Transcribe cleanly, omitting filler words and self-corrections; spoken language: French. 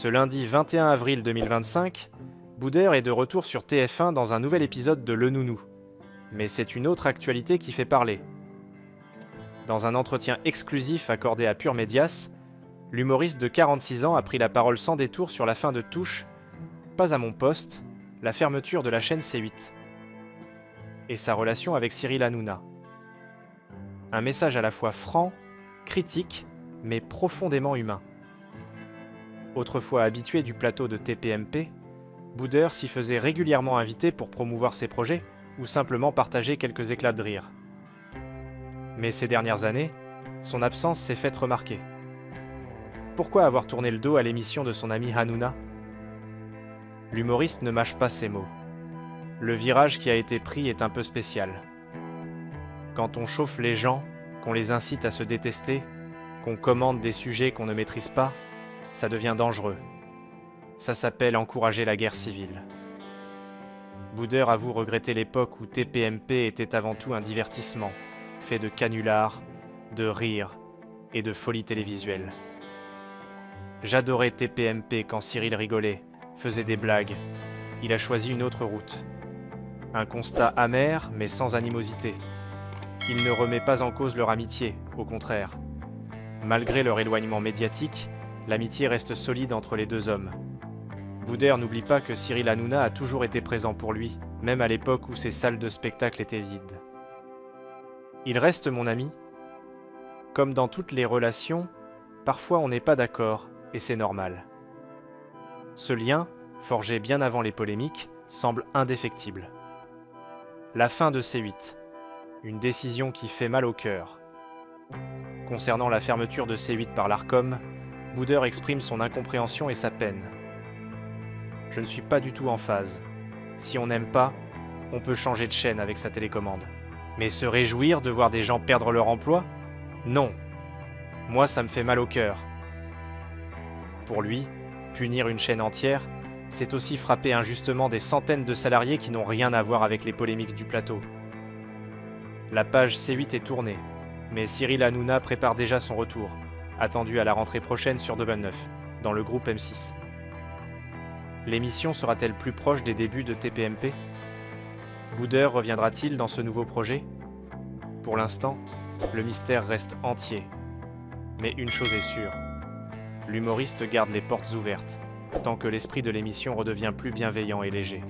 Ce lundi 21 avril 2025, Boudère est de retour sur TF1 dans un nouvel épisode de Le Nounou. Mais c'est une autre actualité qui fait parler. Dans un entretien exclusif accordé à Pure Médias, l'humoriste de 46 ans a pris la parole sans détour sur la fin de Touche, Pas à mon poste, la fermeture de la chaîne C8. Et sa relation avec Cyril Hanouna. Un message à la fois franc, critique, mais profondément humain. Autrefois habitué du plateau de TPMP, Boudère s'y faisait régulièrement inviter pour promouvoir ses projets ou simplement partager quelques éclats de rire. Mais ces dernières années, son absence s'est faite remarquer. Pourquoi avoir tourné le dos à l'émission de son ami Hanouna ? L'humoriste ne mâche pas ses mots. Le virage qui a été pris est un peu spécial. Quand on chauffe les gens, qu'on les incite à se détester, qu'on commande des sujets qu'on ne maîtrise pas, ça devient dangereux. Ça s'appelle encourager la guerre civile. Boudère avoue regretter l'époque où TPMP était avant tout un divertissement, fait de canulars, de rires et de folie télévisuelle. J'adorais TPMP quand Cyril rigolait, faisait des blagues. Il a choisi une autre route. Un constat amer mais sans animosité. Il ne remet pas en cause leur amitié, au contraire. Malgré leur éloignement médiatique, l'amitié reste solide entre les deux hommes. Boudère n'oublie pas que Cyril Hanouna a toujours été présent pour lui, même à l'époque où ses salles de spectacle étaient vides. Il reste mon ami. Comme dans toutes les relations, parfois on n'est pas d'accord, et c'est normal. Ce lien, forgé bien avant les polémiques, semble indéfectible. La fin de C8. Une décision qui fait mal au cœur. Concernant la fermeture de C8 par l'Arcom, Boudère exprime son incompréhension et sa peine. Je ne suis pas du tout en phase. Si on n'aime pas, on peut changer de chaîne avec sa télécommande. Mais se réjouir de voir des gens perdre leur emploi ? Non. Moi, ça me fait mal au cœur. Pour lui, punir une chaîne entière, c'est aussi frapper injustement des centaines de salariés qui n'ont rien à voir avec les polémiques du plateau. La page C8 est tournée, mais Cyril Hanouna prépare déjà son retour, attendu à la rentrée prochaine sur Double 9, dans le groupe M6. L'émission sera-t-elle plus proche des débuts de TPMP ? Boudère reviendra-t-il dans ce nouveau projet ? Pour l'instant, le mystère reste entier. Mais une chose est sûre, l'humoriste garde les portes ouvertes, tant que l'esprit de l'émission redevient plus bienveillant et léger.